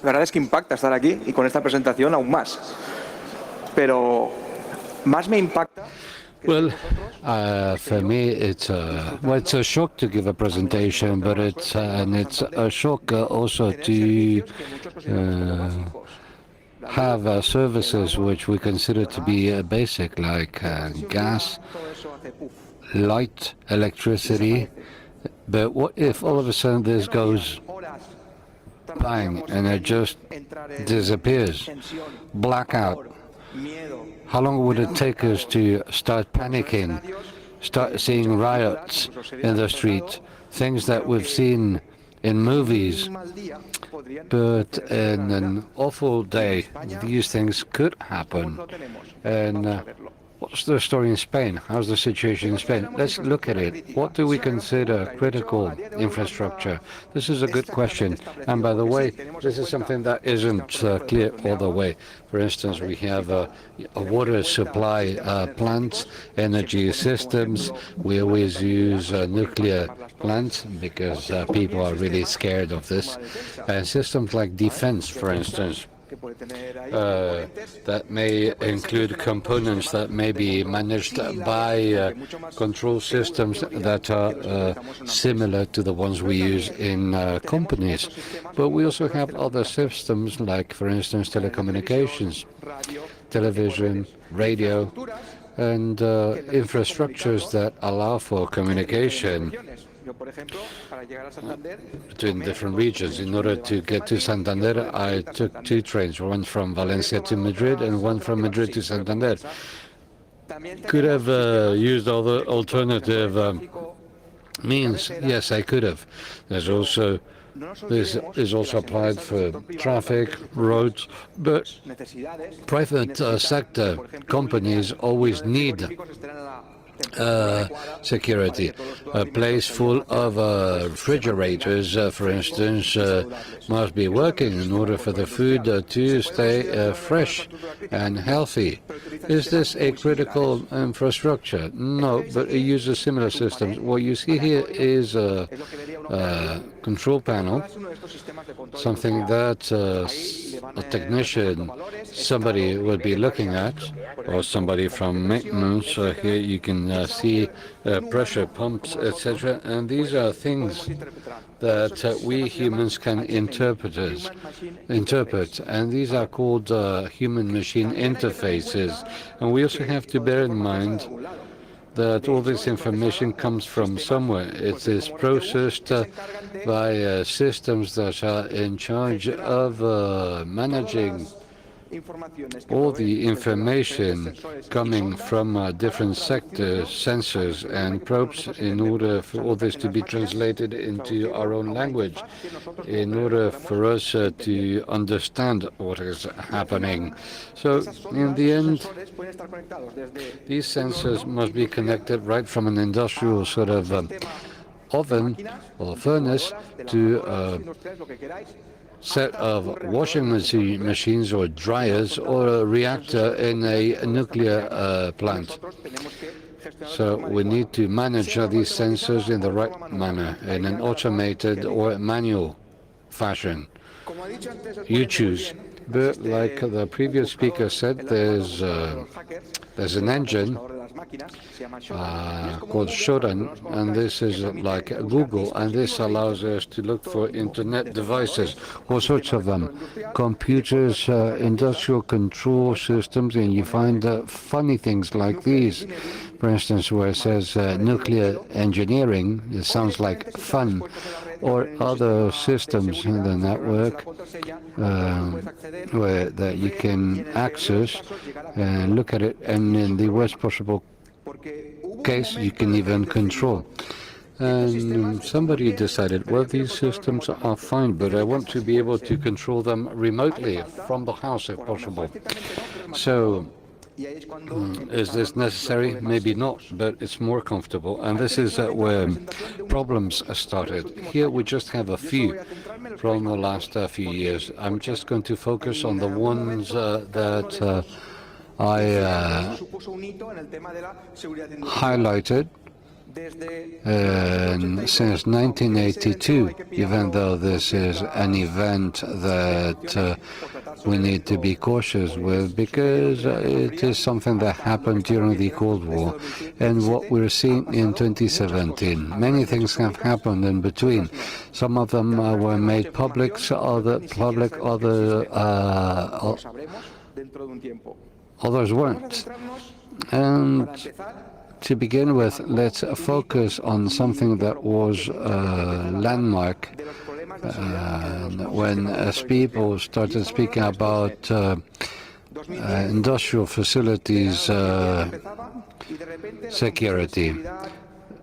La verdad es que impacta estar aquí y con esta presentación aún más. Pero más me impacta. Well, for me, it's a shock to give a presentation, but it's a shock also to have services which we consider to be basic, like gas, light, electricity. But what if all of a sudden this goes bang and it just disappears? Blackout. How long would it take us to start panicking, start seeing riots in the street, things that we've seen in movies? But in an awful day, these things could happen. And what's the story in Spain? How's the situation in Spain? Let's look at it. What do we consider critical infrastructure? This is a good question. And by the way, this is something that isn't clear all the way. For instance, we have a water supply plants, energy systems. We always use nuclear plants because people are really scared of this. And systems like defense, for instance. That may include components that may be managed by control systems that are similar to the ones we use in companies. But we also have other systems like, for instance, telecommunications, television, radio, and infrastructures that allow for communication between different regions. In order to get to Santander, I took 2 trains, one from Valencia to Madrid and one from Madrid to Santander. Could have used other alternative means. Yes, I could have. This is also applied for traffic, roads, but private sector companies always need security. A place full of refrigerators, for instance, must be working in order for the food to stay fresh and healthy. Is this a critical infrastructure? No, but it uses similar systems. What you see here is a control panel, something that a technician, somebody would be looking at, or somebody from maintenance. Here you can see pressure pumps, etc. And these are things that we humans can interpret, and these are called human-machine interfaces. And we also have to bear in mind that all this information comes from somewhere. It is processed by systems that are in charge of managing all the information coming from different sectors, sensors and probes, in order for all this to be translated into our own language, in order for us to understand what is happening. So in the end, these sensors must be connected right from an industrial sort of oven or furnace to a set of washing machines or dryers or a reactor in a nuclear plant. So we need to manage these sensors in the right manner, in an automated or manual fashion. You choose. But like the previous speaker said, there's an engine called Shodan, and this is like Google, and this allows us to look for internet devices, all sorts of them, computers, industrial control systems, and you find funny things like these. For instance, where it says nuclear engineering, it sounds like fun, or other systems in the network where that you can access and look at it, and in the worst possible case, you can even control. And somebody decided, well, these systems are fine, but I want to be able to control them remotely from the house if possible. So is this necessary? Maybe not, but it's more comfortable. And this is where problems started. Here we just have a few from the last few years. I'm just going to focus on the ones that I highlighted. And since 1982, even though this is an event that we need to be cautious with, because it is something that happened during the Cold War, and what we're seeing in 2017. Many things have happened in between. Some of them were made public, others weren't. And to begin with, let's focus on something that was a landmark when people started speaking about industrial facilities security.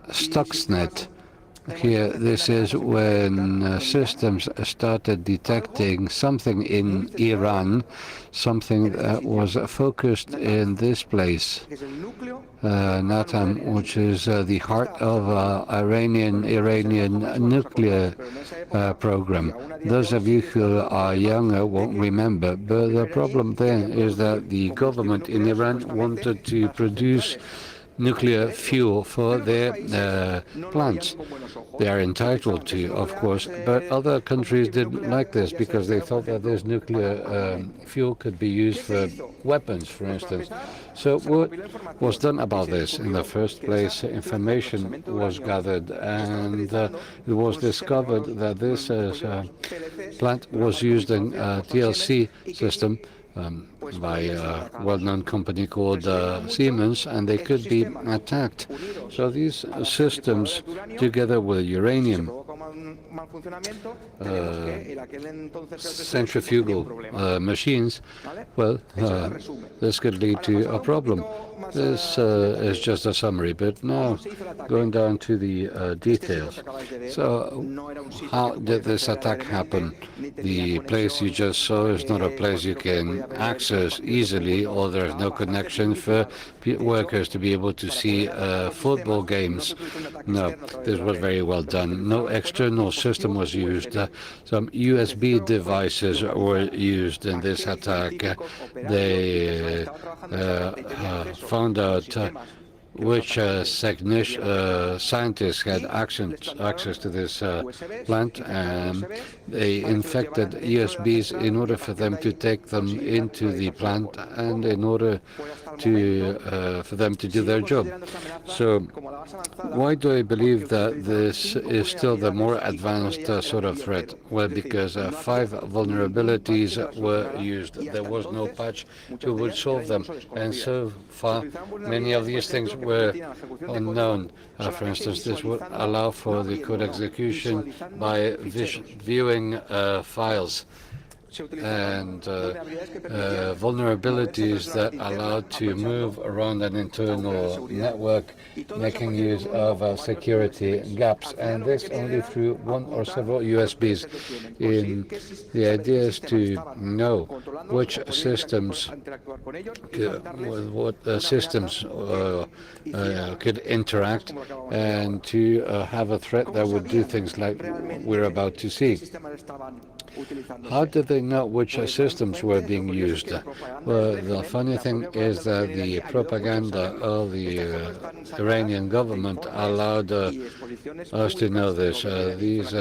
Stuxnet. Here, this is when systems started detecting something in Iran, something that was focused in this place, Natam, which is the heart of Iranian nuclear program. Those of you who are younger won't remember, but the problem there is that the government in Iran wanted to produce nuclear fuel for their plants. They are entitled to, of course, but other countries didn't like this because they thought that this nuclear fuel could be used for weapons, for instance. So what was done about this? In the first place, information was gathered, and it was discovered that this plant was using a TLC system by a well-known company called Siemens, and they could be attacked. So these systems, together with uranium, centrifugal machines, well, this could lead to a problem. This is just a summary, but now going down to the details. So how did this attack happen? The place you just saw is not a place you can access easily, or there's no connection for workers to be able to see football games. No, this was very well done. No external system was used. Some USB devices were used in this attack. They found out which scientists had access to this plant, and they infected USBs in order for them to take them into the plant and in order to for them to do their job. So why do I believe that this is still the more advanced sort of threat? Well, because 5 vulnerabilities were used. There was no patch to would solve them, and so far many of these things were unknown. For instance, this would allow for the code execution by viewing files, and vulnerabilities that allowed to move around an internal network, making use of security gaps, and this only through one or several USBs. The idea is to know which systems, could interact, and to have a threat that would do things like we're about to see. How did they know which systems were being used? Well, the funny thing is that the propaganda of the Iranian government allowed us to know this. These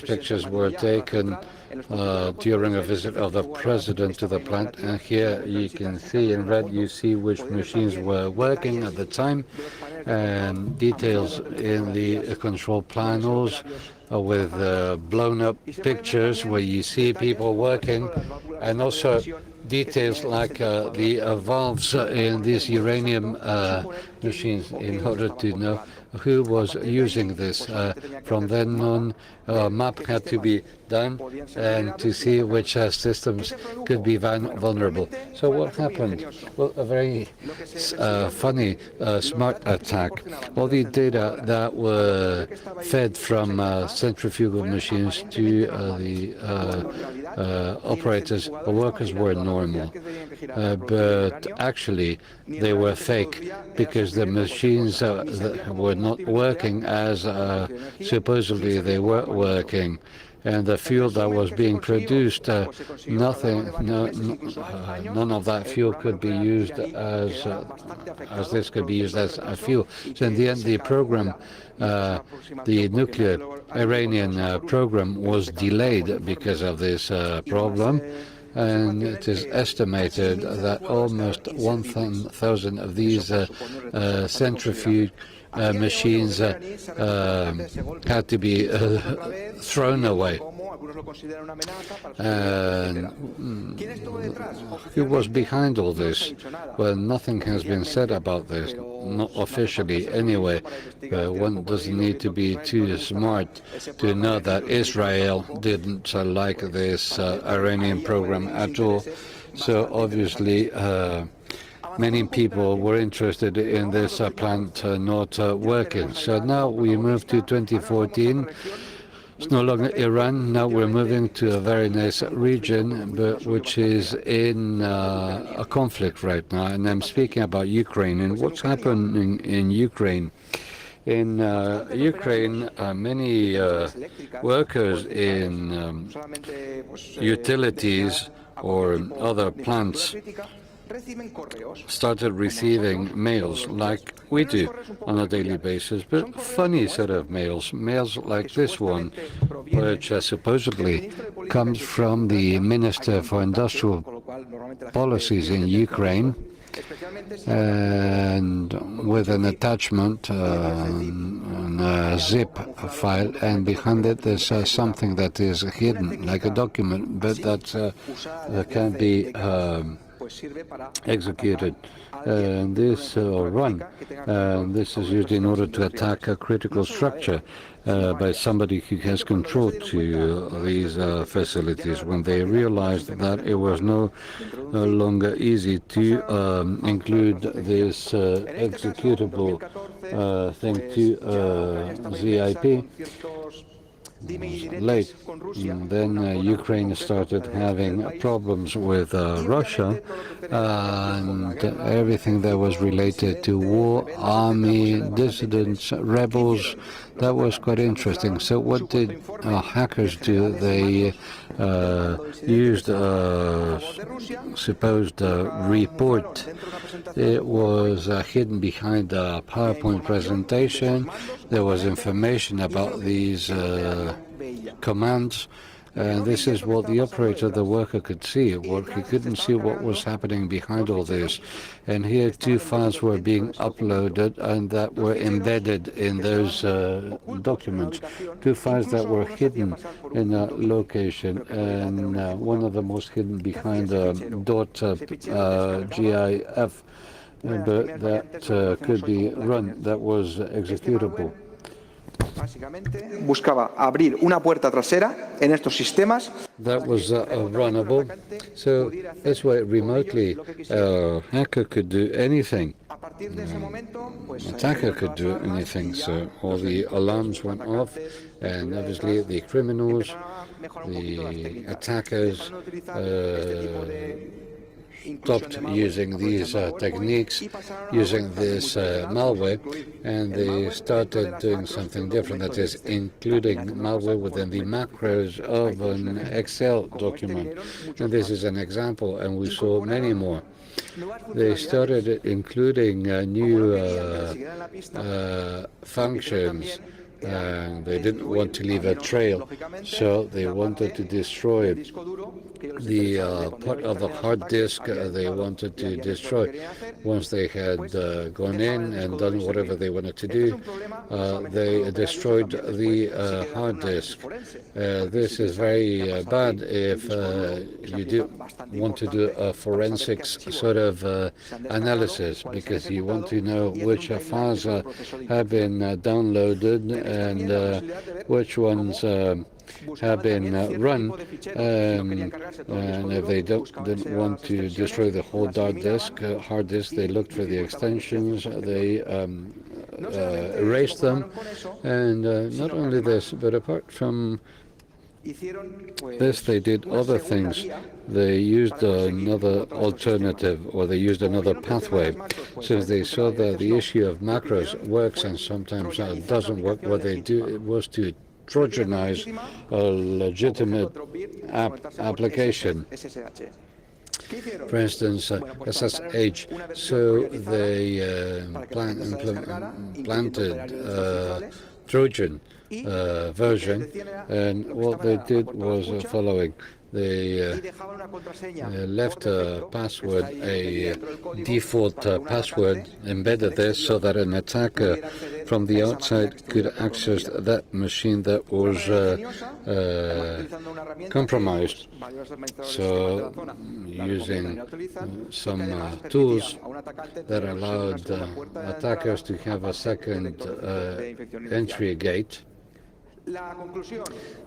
pictures were taken during a visit of the president to the plant, and here you can see in red, you see which machines were working at the time, and details in the control panels with blown up pictures where you see people working, and also details like the valves in these uranium machines in order to know who was using this. From then on, a map had to be done and to see which systems could be vulnerable. So what happened? Well, a very funny, smart attack. All the data that were fed from centrifugal machines to the operators or workers were normal, but actually they were fake, because the machines were not working as supposedly they were working. and the fuel that was being produced, none of that fuel could be used as this could be used as a fuel. So in the end, the program, the nuclear Iranian program was delayed because of this problem. And it is estimated that almost 1,000 of these centrifuge machines had to be thrown away. And who was behind all this? Well, nothing has been said about this, not officially anyway. One doesn't need to be too smart to know that Israel didn't like this Iranian program at all. So obviously many people were interested in this plant not working. So now we move to 2014. It's no longer Iran. Now we're moving to a very nice region, but which is in a conflict right now. And I'm speaking about Ukraine and what's happening in Ukraine. In Ukraine, many workers in utilities or other plants started receiving mails like we do on a daily basis, but funny sort of mails like this one, which supposedly comes from the Minister for Industrial Policies in Ukraine, and with an attachment, a zip file, and behind it there's something that is hidden, like a document, but that can be executed. This this is used in order to attack a critical structure by somebody who has control to these facilities. When they realized that it was no longer easy to include this executable thing to ZIP, late. Then Ukraine started having problems with Russia, and everything that was related to war, army, dissidents, rebels. That was quite interesting. So what did hackers do? They used a supposed report. It was hidden behind a PowerPoint presentation. There was information about these commands. This is what the operator, the worker, could see. He couldn't see what was happening behind all this. And here 2 files were being uploaded and that were embedded in those documents. 2 files that were hidden in a location, and one of them was hidden behind a .gif, but that could be run, that was executable. Buscaba abrir una puerta trasera en estos sistemas. That was runnable. So that's why remotely a hacker could do anything. Attacker could do anything. So all the alarms went off, and obviously the criminals, the attackers, stopped using these techniques, using this malware, and they started doing something different, that is, including malware within the macros of an Excel document. And this is an example, and we saw many more. They started including new functions. They didn't want to leave a trail, so they wanted to destroy the part of the hard disk they wanted to destroy. Once they had gone in and done whatever they wanted to do, they destroyed the hard disk. This is very bad if you do want to do a forensics sort of analysis, because you want to know which files have been downloaded and which ones have been run, and if they didn't want to destroy the whole hard disk, they looked for the extensions, they erased them, and not only this, but apart from this, they did other things. They used another alternative, or they used another pathway. Since they saw that the issue of macros works and sometimes doesn't work, what they do was to Trojanize a legitimate application. For instance, SSH. So they planted Trojan version, and what they did was following. They left a password, a default password, embedded there so that an attacker from the outside could access that machine that was compromised. So using some tools that allowed attackers to have a second entry gate.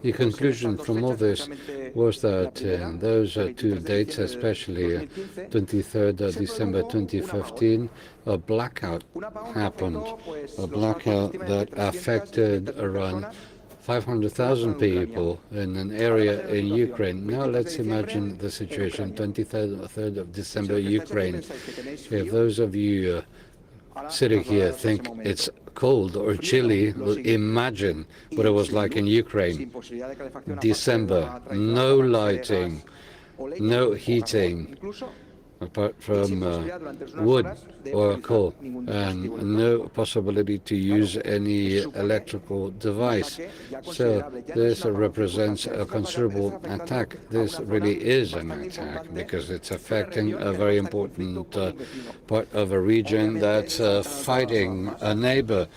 The conclusion from all this was that in those 2 dates, especially 23rd December 2015, a blackout happened, a blackout that affected around 500,000 people in an area in Ukraine. Now let's imagine the situation, 23rd of December, Ukraine. If those of you sitting here think it's cold or chilly, imagine what it was like in Ukraine. December, no lighting, no heating, apart from wood or coal, and no possibility to use any electrical device. So this represents a considerable attack. This really is an attack because it's affecting a very important part of a region that's fighting a neighbor.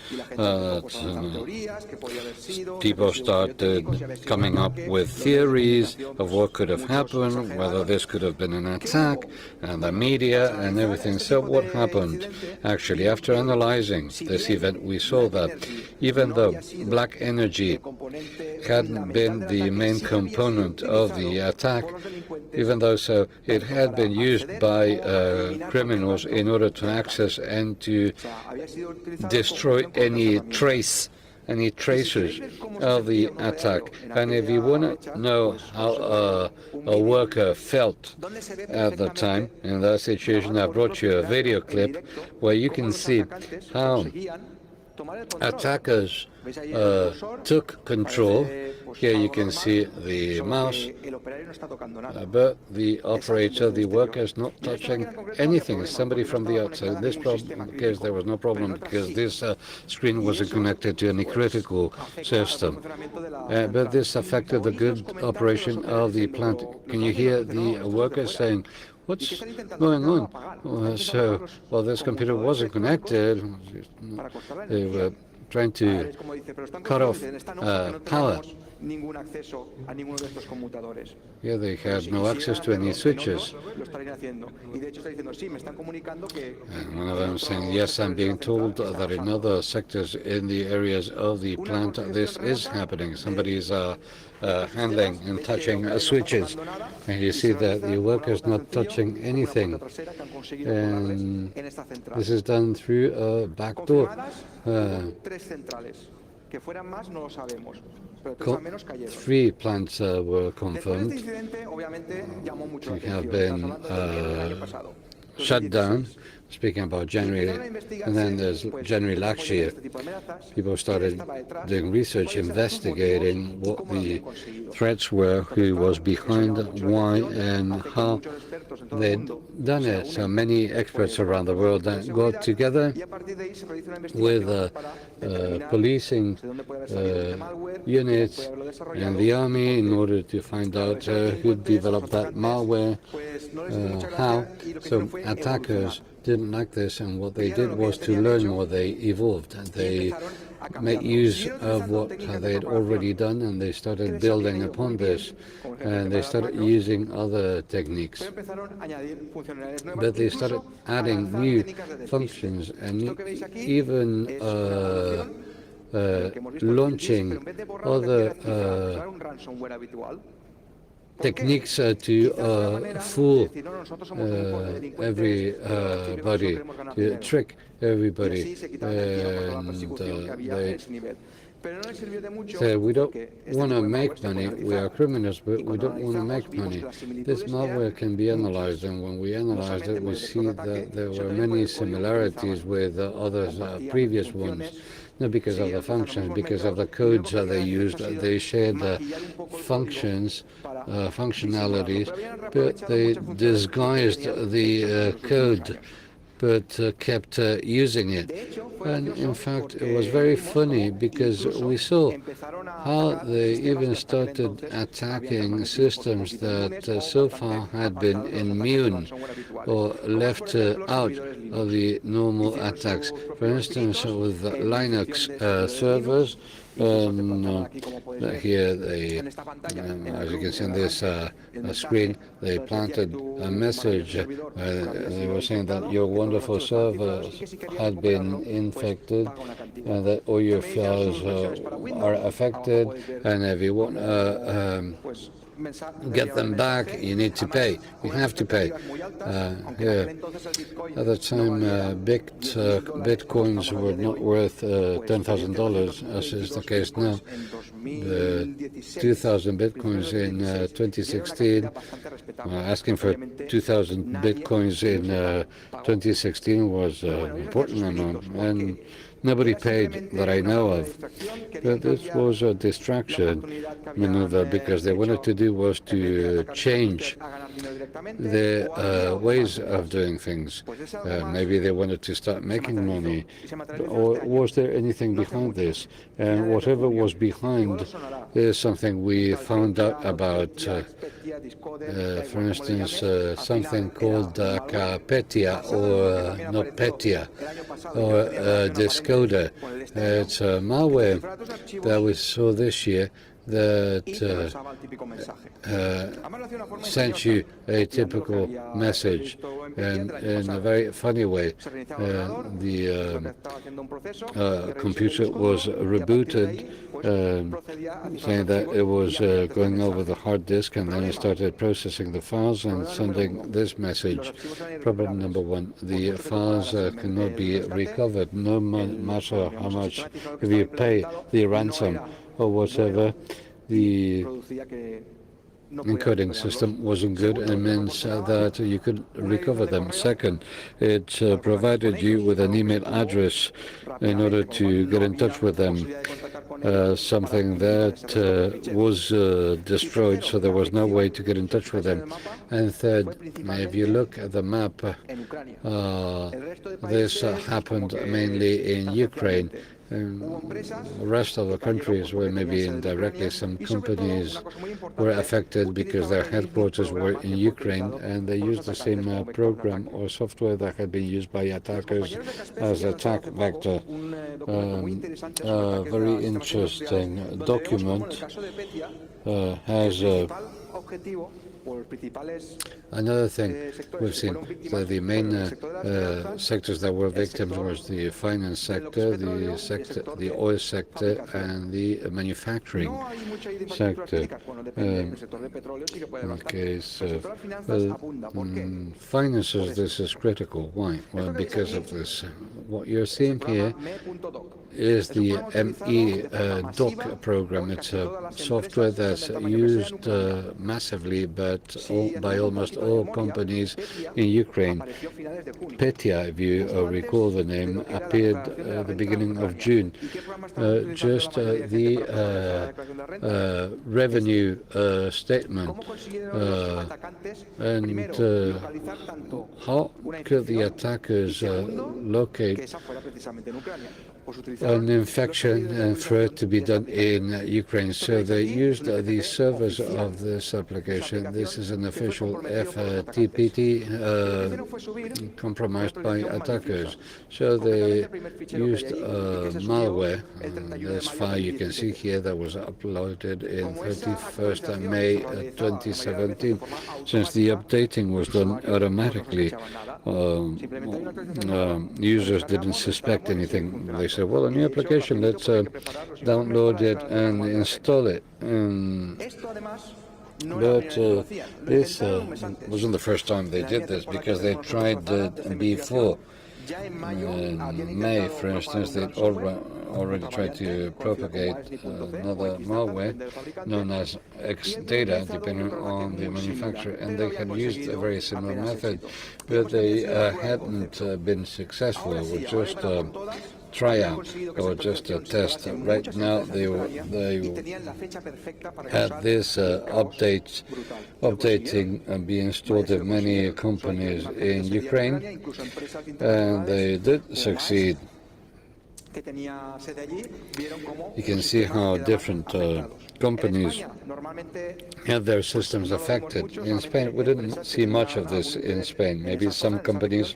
People started coming up with theories of what could have happened, whether this could have been an attack, and the media and everything. So what happened? Actually, after analyzing this event, we saw that even though black energy hadn't been the main component of the attack, even though so it had been used by criminals in order to access and to destroy any tracers of the attack. And if you want to know how a worker felt at the time in that situation, I brought you a video clip where you can see how attackers took control. Here you can see the mouse, but the operator, the worker, is not touching anything. It's somebody from the outside. In this case, there was no problem because this screen wasn't connected to any critical system. But this affected the good operation of the plant. Can you hear the worker saying, "What's going on?" Well, this computer wasn't connected. They were trying to cut off power. Yeah, they had no access to any switches. And one of them saying, "Yes, I'm being told that in other sectors in the areas of the plant, this is happening. Somebody is handling and touching switches." And you see that the worker's not touching anything. And this is done through a back door. 3 plants were confirmed to have been shut down. Speaking about January, and then there's January last year, people started doing research, investigating what the threats were, who was behind, why, and how they'd done it. So many experts around the world got together with policing units and the army in order to find out who developed that malware, how. So attackers didn't like this, and what they did was to learn more. They evolved. They made use of what they had already done, and they started building upon this, and they started using other techniques. But they started adding new functions and even launching other techniques to fool everybody, to trick everybody. And we don't want to make money. We are criminals, but we don't want to make money. This malware can be analyzed, and when we analyzed it, we see that there were many similarities with other previous ones. not because of the functions, because of the codes that they used. They shared the functionalities, but they disguised the code, but kept using it. And in fact, it was very funny because we saw how they even started attacking systems that so far had been immune or left out of the normal attacks. For instance, with Linux servers, here they, as you can see on this screen, they planted a message. They were saying that your wonderful servers had been infected, and that all your files are affected, and if you want get them back, you need to pay. You have to pay. Here, at the time, bitcoins were not worth $10,000, as is the case now. The 2,000 bitcoins in 2016, asking for 2,000 bitcoins in 2016 was an important amount, and nobody paid that I know of. But this was a distraction maneuver because they wanted to do was to change their ways of doing things. Maybe they wanted to start making money. Or was there anything behind this? And whatever was behind is something we found out about. For instance, something called Petya or NotPetya or Discoder. It's a malware that we saw this year that sent you a typical message, and in a very funny way. The computer was rebooted, saying that it was going over the hard disk, and then it started processing the files and sending this message. Problem number one, the files cannot be recovered, no matter how much, if you pay the ransom or whatever. The encoding system wasn't good, and it means that you could recover them. Second, it provided you with an email address in order to get in touch with them, something that was destroyed, so there was no way to get in touch with them. And third, if you look at the map, this happened mainly in Ukraine. The rest of the countries where maybe indirectly some companies were affected because their headquarters were in Ukraine, and they used the same program or software that had been used by attackers as attack vector. A very interesting document has another thing we've seen, that the main sectors that were victims was the finance sector, the oil sector, and the manufacturing sector. In the case of finances, this is critical. Why? Well, because of this. What you're seeing here is the ME-DOC program. It's a software that's used massively, but by almost all companies in Ukraine. Petya, if you recall the name, appeared at the beginning of June. Just the revenue statement. And how could the attackers locate an infection and for it to be done in Ukraine? So they used the servers of this application. This is an official FTP compromised by attackers. So they used malware. This file you can see here that was uploaded in 31st May 2017. Since the updating was done automatically, users didn't suspect anything. They said, well, a new application, let's download it and install it. But this wasn't the first time they did this, because they tried before. In May, for instance, they already tried to propagate another malware known as X-Data, depending on the manufacturer, and they had used a very similar method, but they hadn't been successful. It was just tryout or just a test. Right now, they had this updating and being installed in many companies in Ukraine, and they did succeed. You can see how different companies had their systems affected. In Spain, we didn't see much of this in Spain. Maybe some companies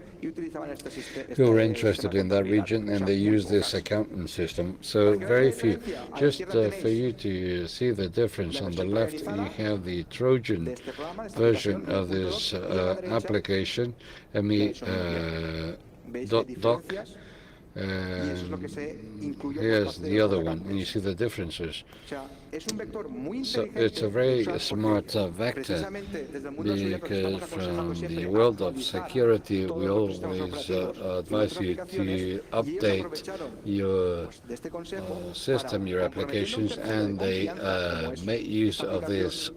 who were interested in that region and they used this accounting system. So very few. Just for you to see the difference, on the left you have the Trojan version of this application, ME.doc. Here's the other one, and you see the differences. So it's a very smart vector, because from the world of security, we always advise you to update your system, your applications, and they make use of this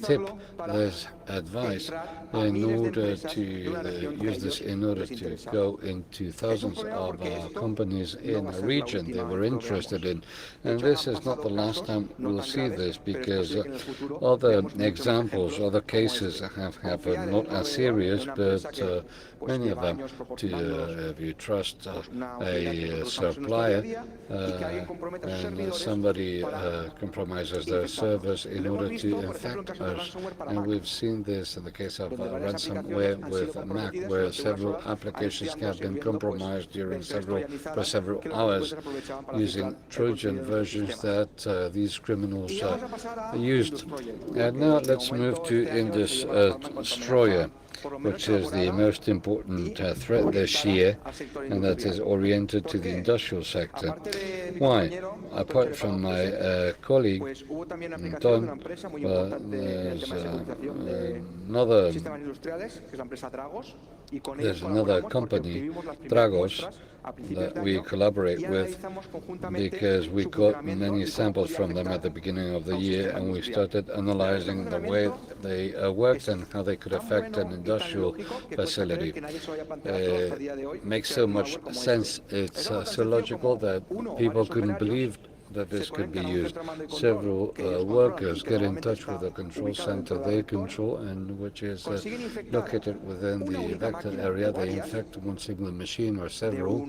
tip, this advice, in order to use this in order to go into thousands of companies in a region they were interested in. And this is not the last time we'll see this, because other examples, other cases have happened, not as serious, but many of them. If you trust a supplier and somebody compromises their servers in order to infect us, and we've seen this in the case of ransomware with Mac, where several applications have been compromised during several hours using Trojan versions that these criminals used. And now let's move to Indus-Destroyer, which is the most important threat this year, and that is oriented to the industrial sector. Why? Apart from my colleague, Don, there's another company, Dragos, that we collaborate with, because we got many samples from them at the beginning of the year, and we started analyzing the way they worked and how they could affect an industrial facility. It makes so much sense. It's so logical that people couldn't believe that this could be used. Several workers get in touch with the control center they control, and which is located within the vector area. They infect one single machine or several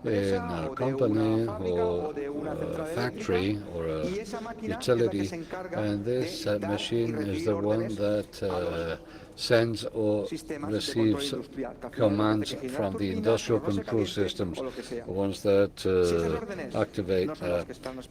in a company or a factory or a utility, and this machine is the one that sends or receives commands from the industrial control systems, ones that activate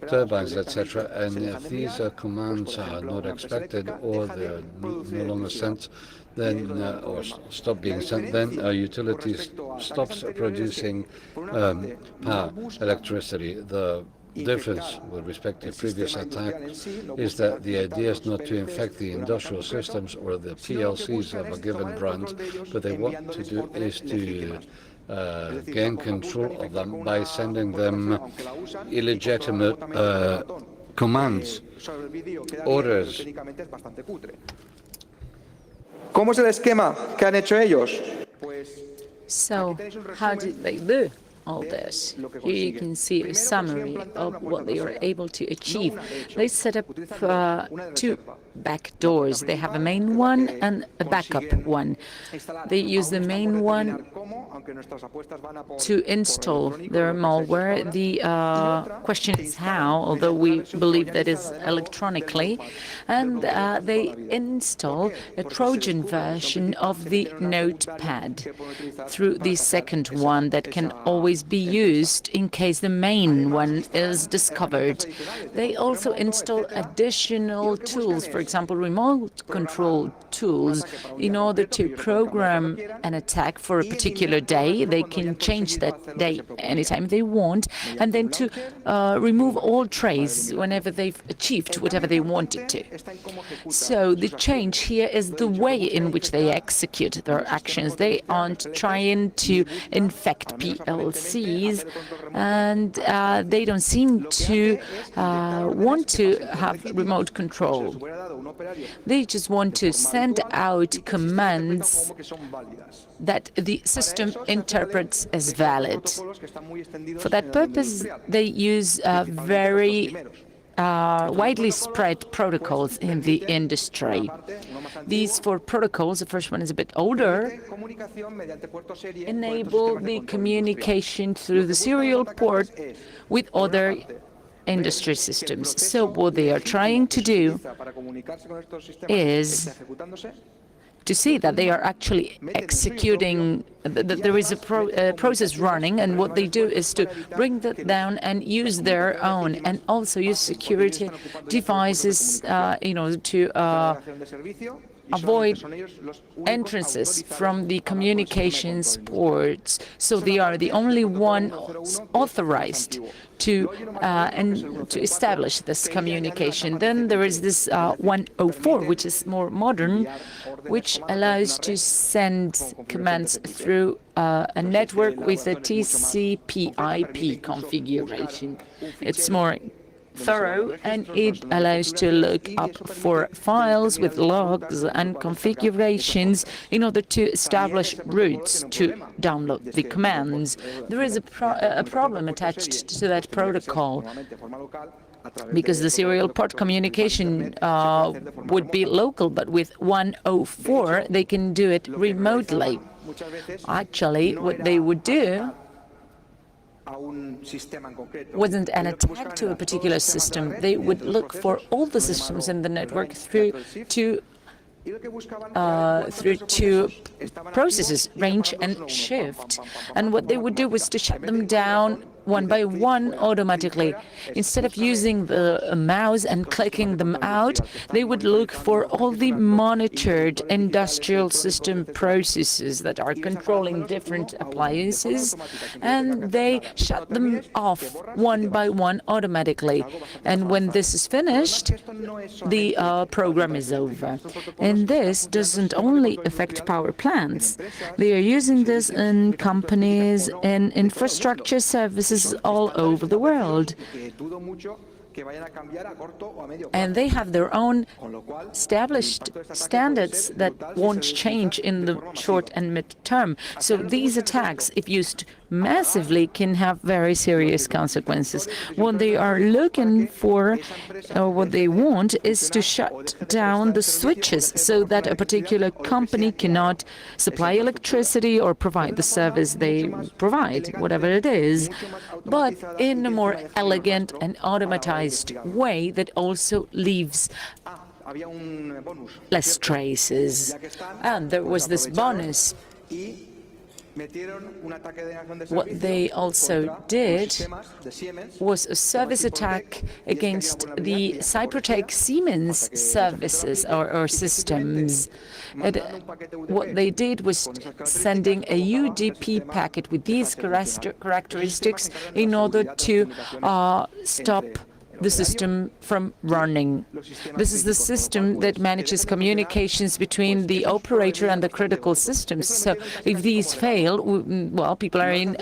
turbines, etc. And if these commands are not expected, or they're no longer sent, then or stop being sent, then a utility stops producing power, electricity. The difference with respect to previous attacks is that the idea is not to infect the industrial systems or the PLCs of a given brand, but they want to do is to gain control of them by sending them illegitimate commands, orders. ¿Cómo es el esquema que han hecho ellos? So, how did they do all this? Here you can see a summary of what they were able to achieve. They set up two back doors. They have a main one and a backup one. They use the main one to install their malware. The question is how, although we believe that is electronically. And they install a Trojan version of the notepad through the second one that can always be used in case the main one is discovered. They also install additional tools, for example, remote control tools, in order to program an attack for a particular day. They can change that day anytime they want, and then to remove all trace whenever they've achieved whatever they wanted to. So the change here is the way in which they execute their actions. They aren't trying to infect PLC overseas, and they don't seem to want to have remote control. They just want to send out commands that the system interprets as valid. For that purpose, they use very widely spread protocols in the industry. These 4 protocols, the first one is a bit older, enable the communication through the serial port with other industry systems. So what they are trying to do is to see that they are actually executing, that there is a process running, and what they do is to bring that down and use their own, and also use security devices in order to avoid entrances from the communications ports. So they are the only one authorized to establish this communication. Then there is this 104, which is more modern, which allows to send commands through a network with a TCP/IP configuration. It's more thorough, and it allows to look up for files with logs and configurations in order to establish routes to download the commands. There is a problem attached to that protocol, because the serial port communication would be local, but with 104 they can do it remotely. Actually, what they would do wasn't an attack to a particular system. They would look for all the systems in the network through two processes, range and shift. And what they would do was to shut them down one by one automatically. Instead of using the mouse and clicking them out, they would look for all the monitored industrial system processes that are controlling different appliances, and they shut them off one by one automatically. And when this is finished, the program is over. And this doesn't only affect power plants. They are using this in companies and infrastructure services all over the world. And they have their own established standards that won't change in the short and mid-term. So these attacks, if used massively, can have very serious consequences. What they are looking for, or what they want, is to shut down the switches so that a particular company cannot supply electricity or provide the service they provide, whatever it is, but in a more elegant and automatized way that also leaves less traces. And there was this bonus. What they also did was a service attack against the Cybertech Siemens services or systems. And what they did was sending a UDP packet with these characteristics in order to stop the system from running. This is the system that manages communications between the operator and the critical systems. So if these fail, well, people are in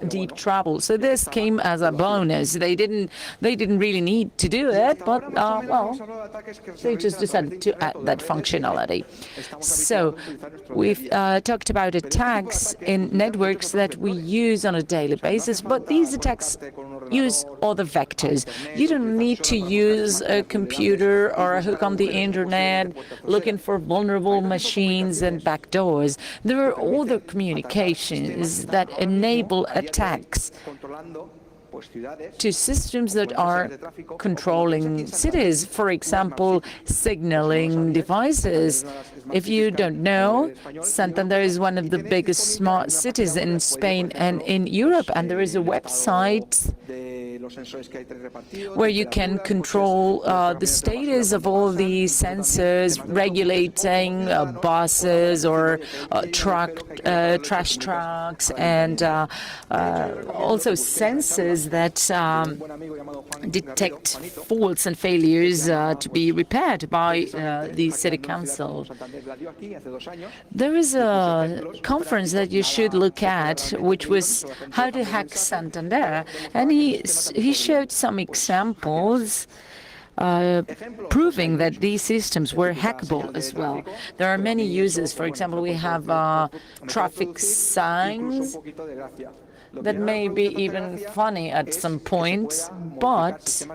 deep trouble. So this came as a bonus. They didn't really need to do it, but well, they just decided to add that functionality. So we've talked about attacks in networks that we use on a daily basis, but these attacks use other vectors. You don't need to use a computer or a hook on the internet looking for vulnerable machines and backdoors. There are other communications that enable attacks to systems that are controlling cities, for example, signaling devices. If you don't know, Santander is one of the biggest smart cities in Spain and in Europe, and there is a website where you can control the status of all these sensors regulating buses or trash trucks, and also sensors that detect faults and failures to be repaired by the city council. There is a conference that you should look at, which was How to Hack Santander, and he showed some examples proving that these systems were hackable as well. There are many uses. For example, we have traffic signs that may be even funny at some point, but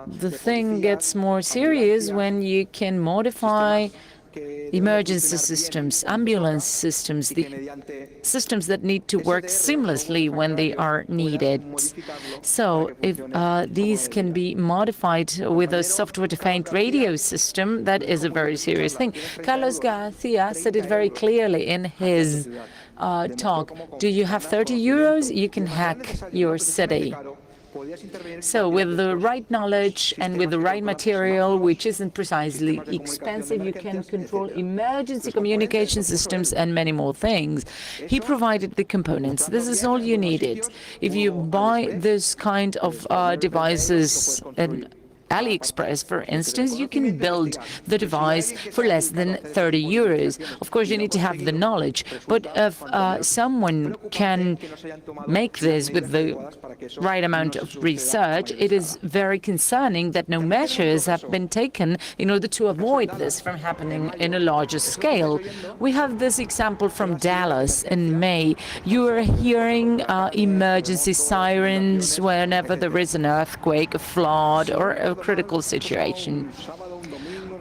the thing gets more serious when you can modify emergency systems, ambulance systems, the systems that need to work seamlessly when they are needed. So if these can be modified with a software-defined radio system, that is a very serious thing. Carlos Garcia said it very clearly in his talk. Do you have 30 euros? You can hack your city. So with the right knowledge and with the right material, which isn't precisely expensive, you can control emergency communication systems and many more things. He provided the components. This is all you needed. If you buy this kind of devices and AliExpress, for instance, you can build the device for less than 30 euros. Of course, you need to have the knowledge, but if someone can make this with the right amount of research, it is very concerning that no measures have been taken in order to avoid this from happening in a larger scale. We have this example from Dallas in May. You are hearing emergency sirens whenever there is an earthquake, a flood, or a critical situation.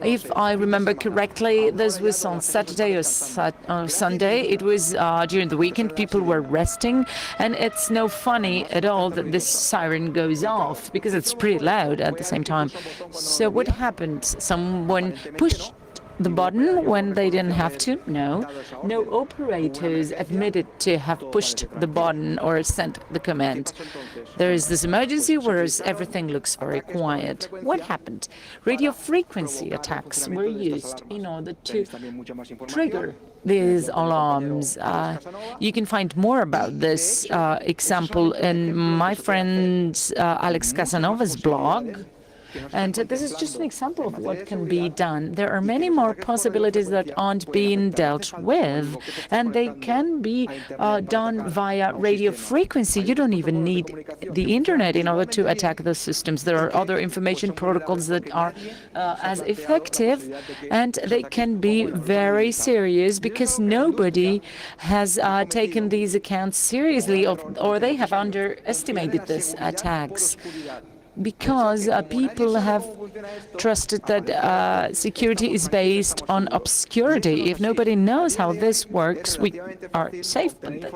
If I remember correctly, this was on Saturday or Sunday. It was during the weekend. People were resting, and it's no funny at all that this siren goes off because it's pretty loud at the same time. So what happened? Someone pushed the button when they didn't have to? No. No operators admitted to have pushed the button or sent the command. There is this emergency, whereas everything looks very quiet. What happened? Radio frequency attacks were used in order to trigger these alarms. You can find more about this example in my friend Alex Casanova's blog. And this is just an example of what can be done. There are many more possibilities that aren't being dealt with, and they can be done via radio frequency. You don't even need the internet in order to attack those systems. There are other information protocols that are as effective, and they can be very serious because nobody has taken these accounts seriously, or they have underestimated these attacks. Because people have trusted that security is based on obscurity. If nobody knows how this works, we are safe. But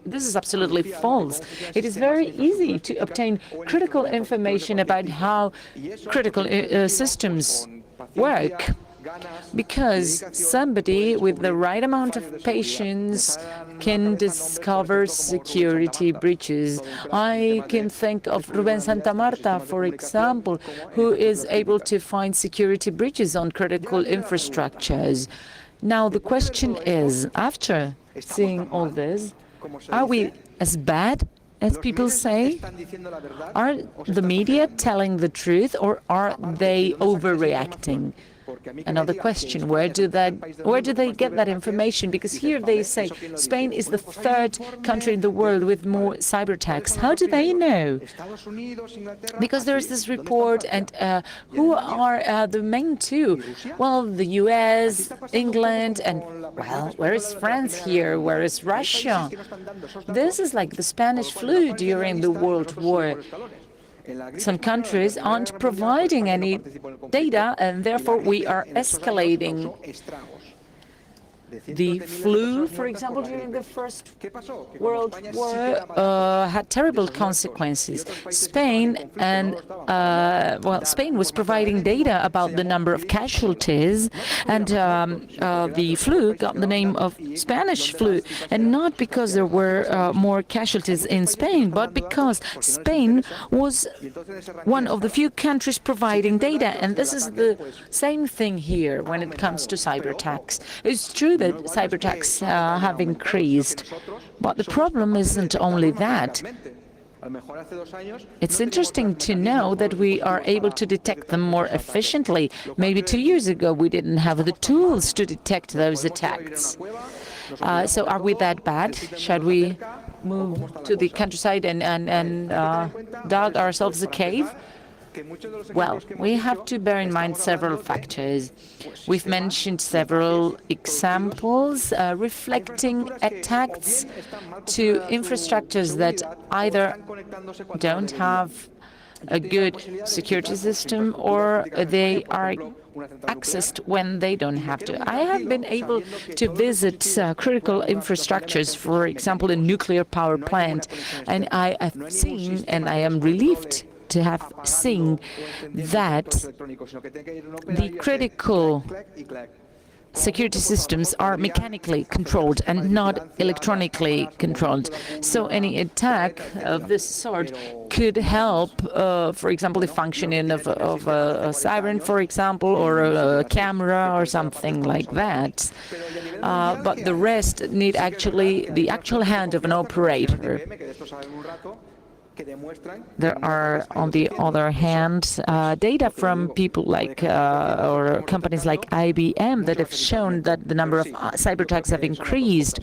this is absolutely false. It is very easy to obtain critical information about how critical systems work, because somebody with the right amount of patience can discover security breaches. I can think of Ruben Santamarta, for example, who is able to find security breaches on critical infrastructures. Now, the question is, after seeing all this, are we as bad as people say? Are the media telling the truth, or are they overreacting? Another question, where do they get that information? Because here they say Spain is the third country in the world with more cyber attacks. How do they know? Because there is this report, and who are the main two? Well, the US, England, and, well, where is France here? Where is Russia? This is like the Spanish flu during the World War. Some countries aren't providing any data, and therefore we are escalating The flu, for example, during the First World War had terrible consequences. Spain was providing data about the number of casualties, and the flu got the name of Spanish flu, and not because there were more casualties in Spain, but because Spain was one of the few countries providing data, and this is the same thing here when it comes to cyber attacks. It's true that cyber attacks have increased, but the problem isn't only that. It's interesting to know that we are able to detect them more efficiently. Maybe 2 years ago we didn't have the tools to detect those attacks. So are we that bad? Should we move to the countryside and dug ourselves a cave? Well, we have to bear in mind several factors. We've mentioned several examples reflecting attacks to infrastructures that either don't have a good security system or they are accessed when they don't have to. I have been able to visit critical infrastructures, for example, a nuclear power plant, and I have seen, and I am relieved to have seen, that the critical security systems are mechanically controlled and not electronically controlled. So any attack of this sort could help, for example, the functioning of a siren, for example, or a camera or something like that. But the rest need the actual hand of an operator. There are, on the other hand, data from people like, or companies like IBM that have shown that the number of cyber attacks have increased.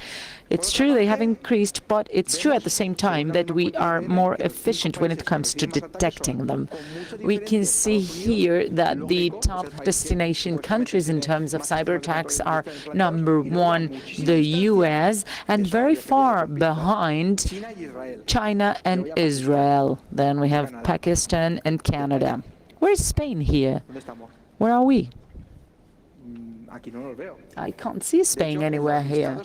It's true they have increased, but it's true at the same time that we are more efficient when it comes to detecting them. We can see here that the top destination countries in terms of cyber attacks are number 1, the US, and very far behind China and Israel. Then we have Pakistan and Canada. Where's Spain here? Where are we? I can't see Spain anywhere here.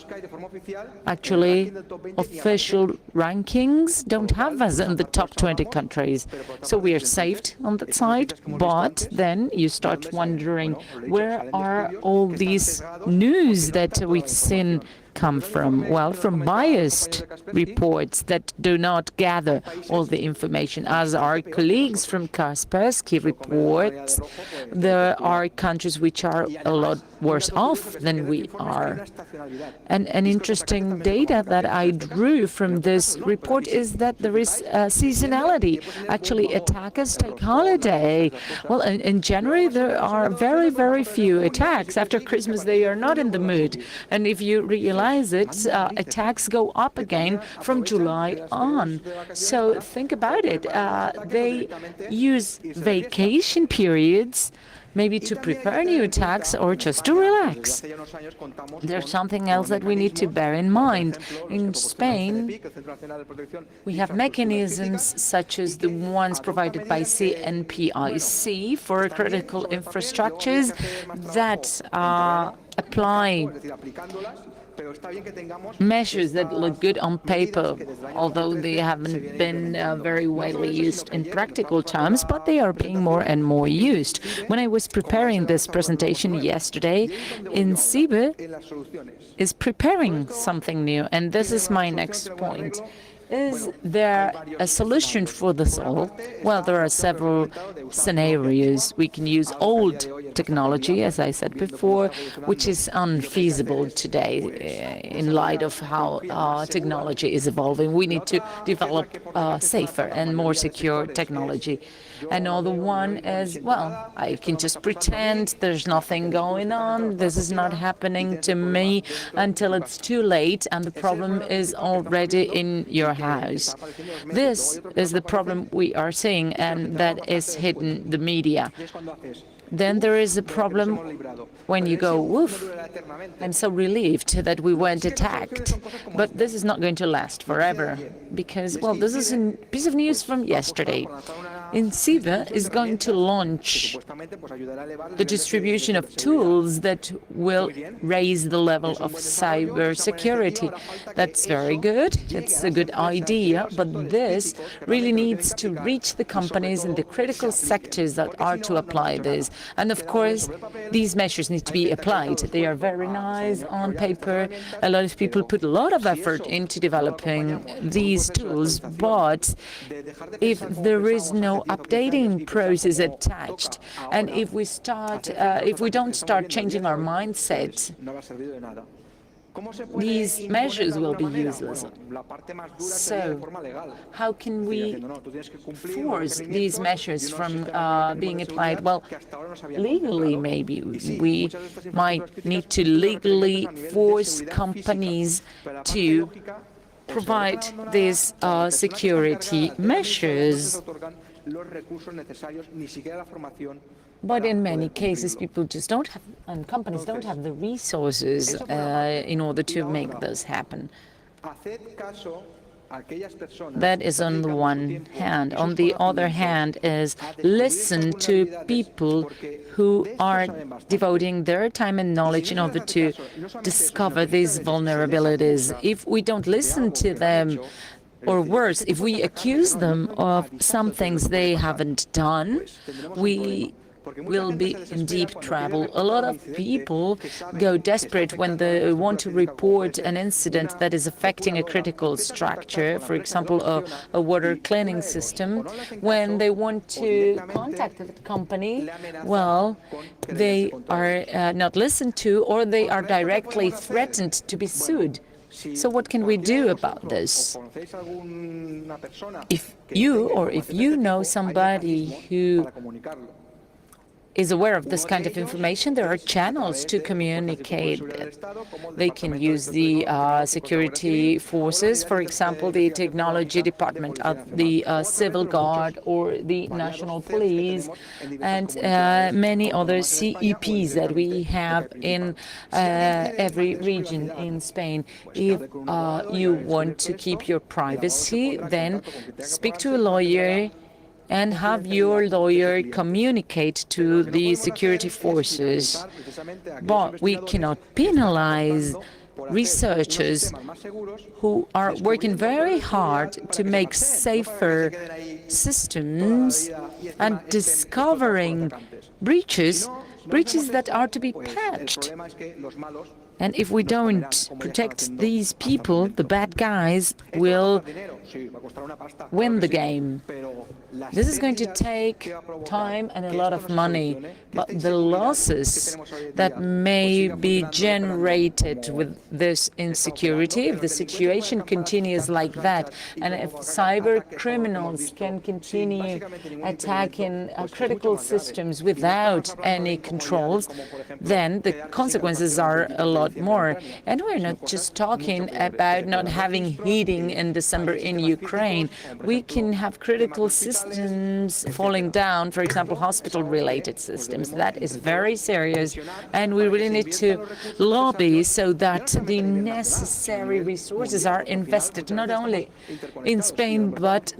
Actually, official rankings don't have us in the top 20 countries. So we are saved on that side, but then you start wondering, where are all these news that we've seen come from? Well, from biased reports that do not gather all the information. As our colleagues from Kaspersky reports, there are countries which are a lot worse off than we are. And an interesting data that I drew from this report is that there is seasonality. Actually, attackers take holiday. Well, in January, there are very, very few attacks. After Christmas, they are not in the mood. And if you realize it, attacks go up again from July on. So think about it. They use vacation periods maybe to prepare new attacks or just to relax. There's something else that we need to bear in mind. In Spain, we have mechanisms such as the ones provided by CNPIC for critical infrastructures that apply measures that look good on paper, although they haven't been very widely used in practical terms, but they are being more and more used. When I was preparing this presentation yesterday, INCIBE is preparing something new, and this is my next point. Is there a solution for this all? Well, there are several scenarios. We can use old technology, as I said before, which is unfeasible today in light of how technology is evolving. We need to develop safer and more secure technology. Another one is, well, I can just pretend there's nothing going on, this is not happening to me until it's too late and the problem is already in your house. This is the problem we are seeing, and that is hitting the media. Then there is a problem when you go, woof, I'm so relieved that we weren't attacked. But this is not going to last forever because, well, this is a piece of news from yesterday. INCIBE is going to launch the distribution of tools that will raise the level of cybersecurity. That's very good. It's a good idea, but this really needs to reach the companies in the critical sectors that are to apply this. And of course, these measures need to be applied. They are very nice on paper. A lot of people put a lot of effort into developing these tools, but if there is no updating process attached, and if we don't start changing our mindset, these measures will be useless. So, how can we force these measures from being applied? Well, legally, maybe. We might need to legally force companies to provide these security measures. But in many cases, people just don't have, and companies don't have the resources in order to make this happen. That is on the one hand. On the other hand is listen to people who are devoting their time and knowledge in order to discover these vulnerabilities. If we don't listen to them, or worse, if we accuse them of some things they haven't done, we will be in deep trouble. A lot of people go desperate when they want to report an incident that is affecting a critical structure, for example, a water cleaning system. When they want to contact the company, well, they are not listened to, or they are directly threatened to be sued. So what can we do about this? If you know somebody who is aware of this kind of information, there are channels to communicate it. They can use the security forces, for example, the technology department of the Civil Guard or the National Police, and many other CEPs that we have in every region in Spain. If you want to keep your privacy, then speak to a lawyer and have your lawyer communicate to the security forces. But we cannot penalize researchers who are working very hard to make safer systems and discovering breaches that are to be patched. And if we don't protect these people, the bad guys will win the game. This is going to take time and a lot of money, but the losses that may be generated with this insecurity, if the situation continues like that, and if cyber criminals can continue attacking critical systems without any controls, then the consequences are a lot more. And we're not just talking about not having heating in December in Ukraine. We can have critical systems falling down, for example, hospital-related systems. That is very serious, and we really need to lobby so that the necessary resources are invested not only in Spain but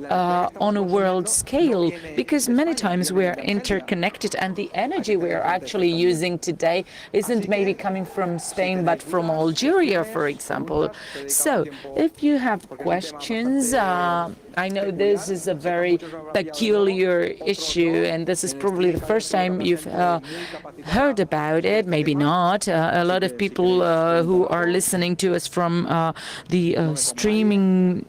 on a world scale, because many times we are interconnected, and the energy we are actually using today isn't maybe coming from Spain but from Algeria, for example. So if you have questions, I know this is a very peculiar issue, and this is probably the first time you've heard about it, maybe not. A lot of people who are listening to us from the streaming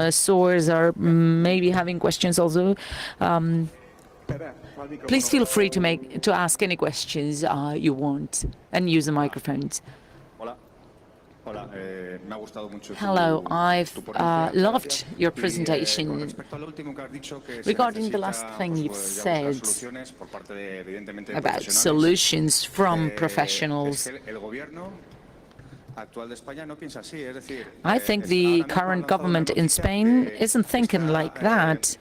source are maybe having questions also. Please feel free to ask any questions you want and use the microphones. Hello, I've loved your presentation. Regarding the last thing you've said about solutions from professionals, I think the current government in Spain isn't thinking like that.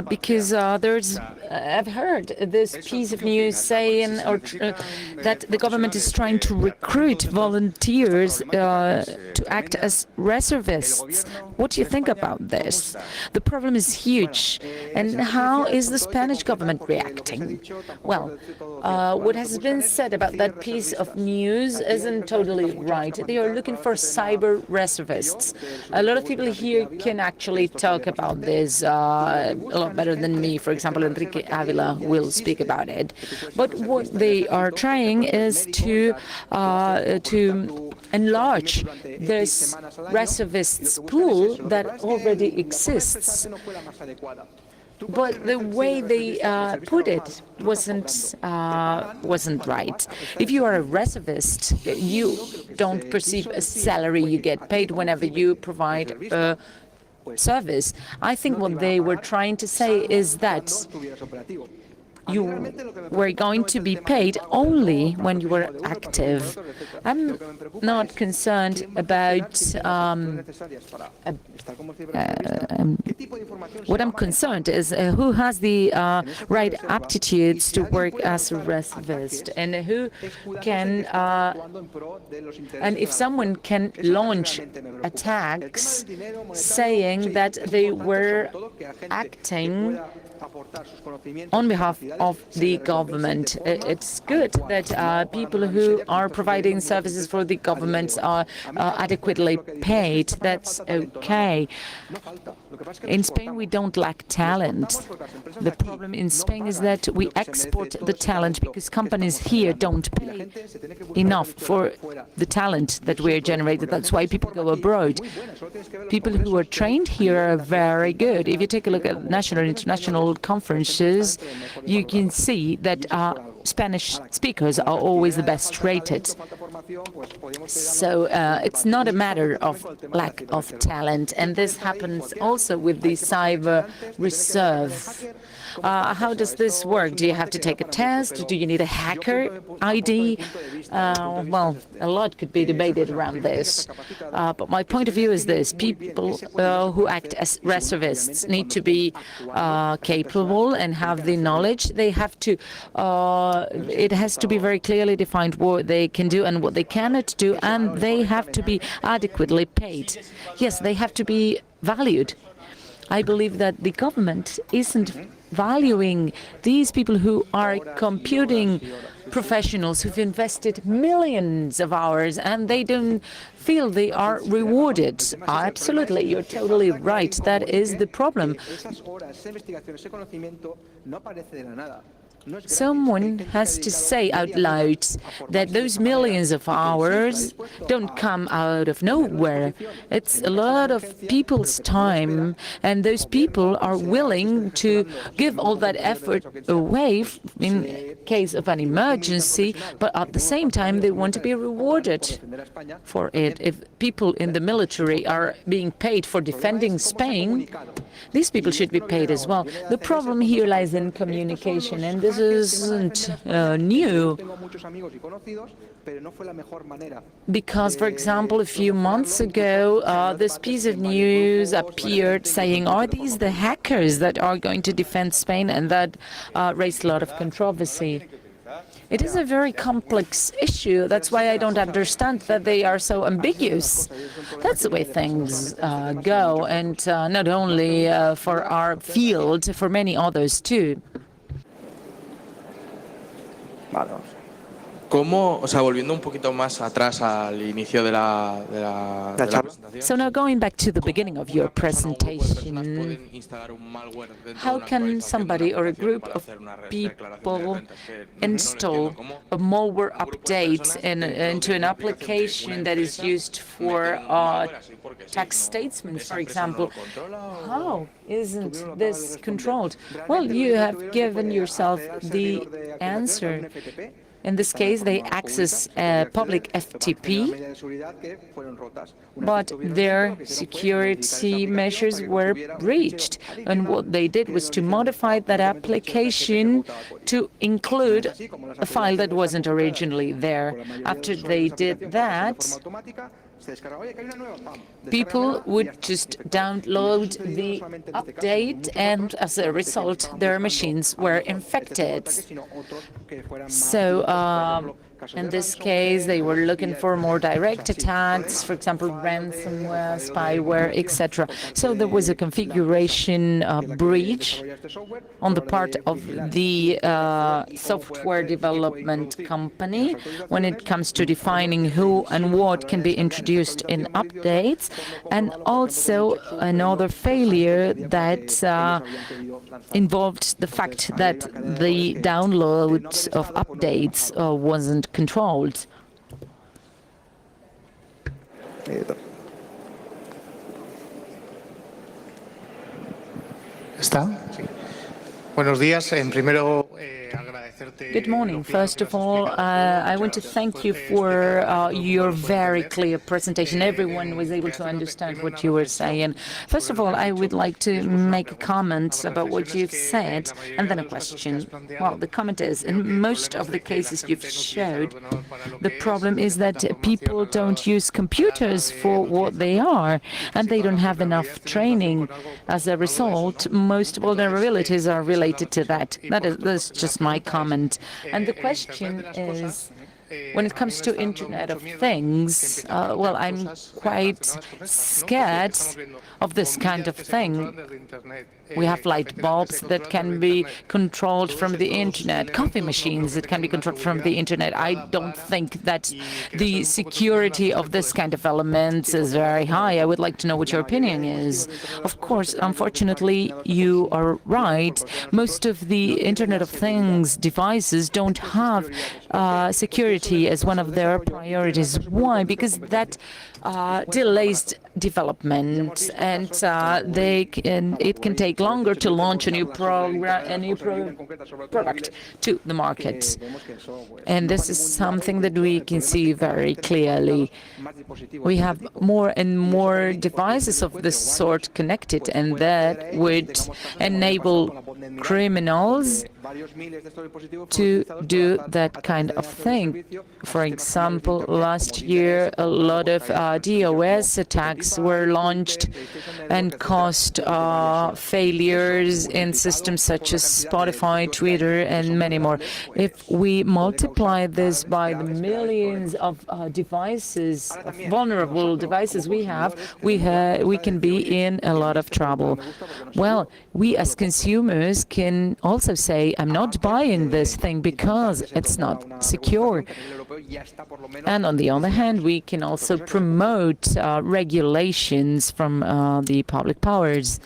Because I've heard this piece of news saying that the government is trying to recruit volunteers to act as reservists. What do you think about this? The problem is huge. And how is the Spanish government reacting? Well, what has been said about that piece of news isn't totally right. They are looking for cyber reservists. A lot of people here can actually talk about this a lot better than me. For example, Enrique Avila will speak about it. But what they are trying is to enlarge this reservists pool that already exists. But the way they put it wasn't right. If you are a reservist, you don't perceive a salary. You get paid whenever you provide a service. I think what they were trying to say is that you were going to be paid only when you were active. I'm not concerned about what I'm concerned is who has the right aptitudes to work as a reservist, and who can, and if someone can launch attacks saying that they were acting on behalf of the government. It's good that people who are providing services for the government are adequately paid. That's okay. In Spain, we don't lack talent. The problem in Spain is that we export the talent because companies here don't pay enough for the talent that we're generating. That's why people go abroad. People who are trained here are very good. If you take a look at national and international conferences, you can see that Spanish speakers are always the best rated. So it's not a matter of lack of talent, and this happens also with the cyber reserve. How does this work? Do you have to take a test? Do you need a hacker ID? Well, a lot could be debated around this. But my point of view is this. People who act as reservists need to be capable and have the knowledge. They have to, it has to be very clearly defined what they can do and what they cannot do, and they have to be adequately paid. Yes, they have to be valued. I believe that the government isn't valuing these people who are computing professionals who've invested millions of hours and they don't feel they are rewarded. Absolutely, you're totally right. That is the problem. Someone has to say out loud that those millions of hours don't come out of nowhere. It's a lot of people's time, and those people are willing to give all that effort away in case of an emergency, but at the same time they want to be rewarded for it. If people in the military are being paid for defending Spain, these people should be paid as well. The problem here lies in communication, and this isn't new. Because, for example, a few months ago, this piece of news appeared saying, are these the hackers that are going to defend Spain? And that raised a lot of controversy. It is a very complex issue. That's why I don't understand that they are so ambiguous. That's the way things go, and not only for our field, for many others too. ¿Cómo, o sea, volviendo un poquito más atrás al inicio de la presentación? So now going back to the beginning of your presentation, how can somebody or a group of people install a malware update into an application that is used for tax statements, for example? How isn't this controlled? Well, you have given yourself the answer. In this case, they access public FTP, but their security measures were breached. And what they did was to modify that application to include a file that wasn't originally there. After they did that, People would just download the update, and as a result, their machines were infected. So in this case, they were looking for more direct attacks, for example, ransomware, spyware, etc. So there was a configuration breach on the part of the software development company when it comes to defining who and what can be introduced in updates, and also another failure that involved the fact that the download of updates wasn't controlled. ¿Está? Sí. Buenos días. En primero, agradecerte. Good morning. First of all, I want to thank you for your very clear presentation. Everyone was able to understand what you were saying. First of all, I would like to make a comment about what you've said, and then a question. Well, the comment is, in most of the cases you've showed, the problem is that people don't use computers for what they are, and they don't have enough training. As a result, most vulnerabilities are related to that. That's just my comment. And the question is, when it comes to Internet of Things, well, I'm quite scared of this kind of thing. We have light bulbs that can be controlled from the Internet, coffee machines that can be controlled from the Internet. I don't think that the security of this kind of elements is very high. I would like to know what your opinion is. Of course, unfortunately, you are right. Most of the Internet of Things devices don't have security as one of their priorities. Why? Because that delays development, and it can take longer to launch a new product to the market. And this is something that we can see very clearly. We have more and more devices of this sort connected, and that would enable criminals to do that kind of thing. For example, last year, a lot of DOS attacks were launched and caused failures in systems such as Spotify, Twitter, and many more. If we multiply this by the millions of devices, of vulnerable devices we have, we can be in a lot of trouble. Well, we as consumers can also say, I'm not buying this thing because it's not secure. And on the other hand, we can also promote regulations from the public powers.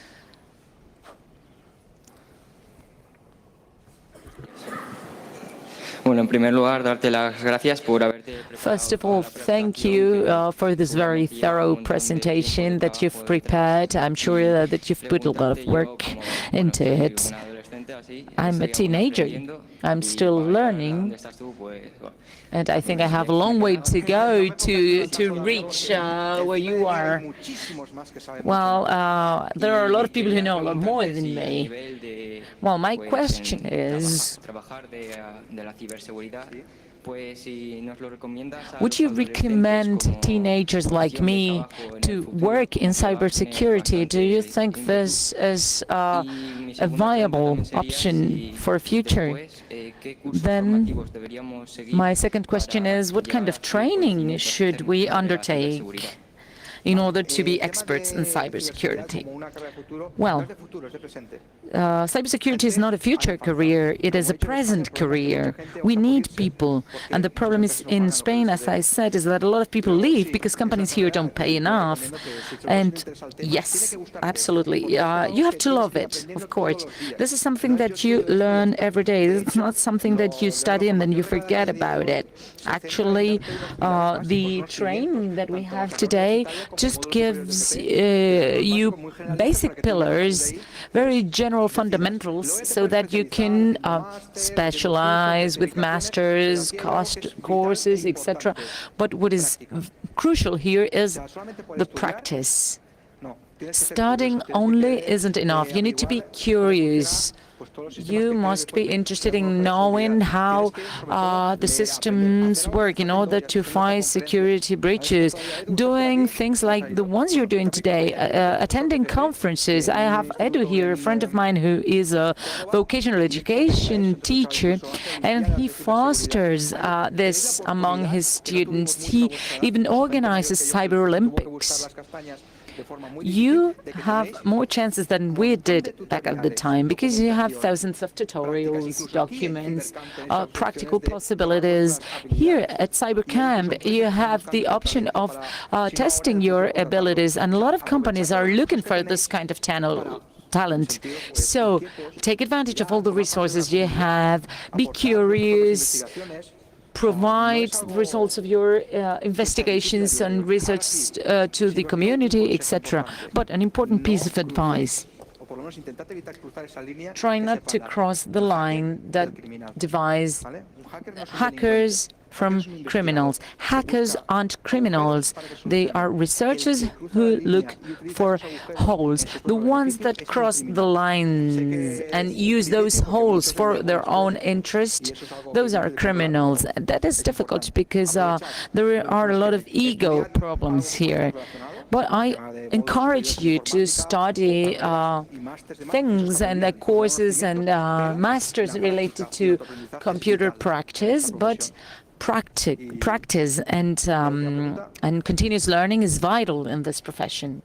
First of all, thank you for this very thorough presentation that you've prepared. I'm sure that you've put a lot of work into it. I'm a teenager. I'm still learning, and I think I have a long way to go to reach where you are. Well, there are a lot of people who know a lot more than me. Well, my question is, would you recommend teenagers like me to work in cybersecurity? Do you think this is a viable option for a future? Then my second question is, what kind of training should we undertake in order to be experts in cybersecurity? Well, cybersecurity is not a future career, it is a present career. We need people, and the problem is in Spain, as I said, is that a lot of people leave because companies here don't pay enough. And yes, absolutely, you have to love it, of course. This is something that you learn every day. It's not something that you study and then you forget about it. Actually, the training that we have today just gives you basic pillars, very general fundamentals, so that you can specialize with masters, courses, etc. But what is crucial here is the practice. Studying only isn't enough. You need to be curious. you must be interested in knowing how the systems work in order to fight security breaches, doing things like the ones you're doing today, attending conferences. I have Edu here, a friend of mine who is a vocational education teacher, and he fosters this among his students. He even organizes Cyber Olympics. You have more chances than we did back at the time because you have thousands of tutorials, documents, practical possibilities. Here at CyberCamp, you have the option of testing your abilities, and a lot of companies are looking for this kind of talent. So take advantage of all the resources you have, be curious, provide the results of your investigations and research to the community, etc. But an important piece of advice: try not to cross the line that divides hackers from criminals. Hackers aren't criminals. They are researchers who look for holes. The ones that cross the lines and use those holes for their own interest, those are criminals. That is difficult because there are a lot of ego problems here. But I encourage you to study things and courses and masters related to computer practice, but practice and continuous learning is vital in this profession.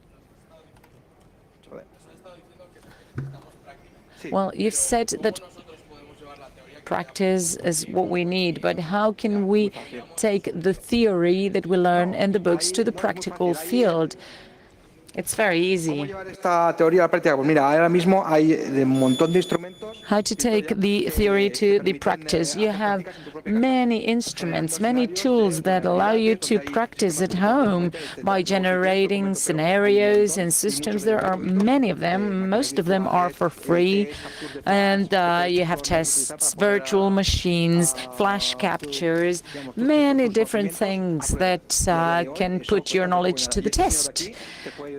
Well, you've said that practice is what we need, but how can we take the theory that we learn in the books to the practical field? It's very easy. How to take the theory to the practice? You have many instruments, many tools that allow you to practice at home by generating scenarios and systems. There are many of them. Most of them are for free. And you have tests, virtual machines, flash captures, many different things that can put your knowledge to the test.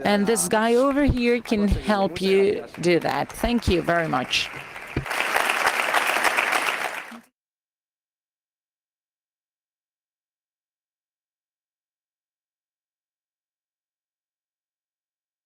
And this guy over here can help you do that. Thank you very much.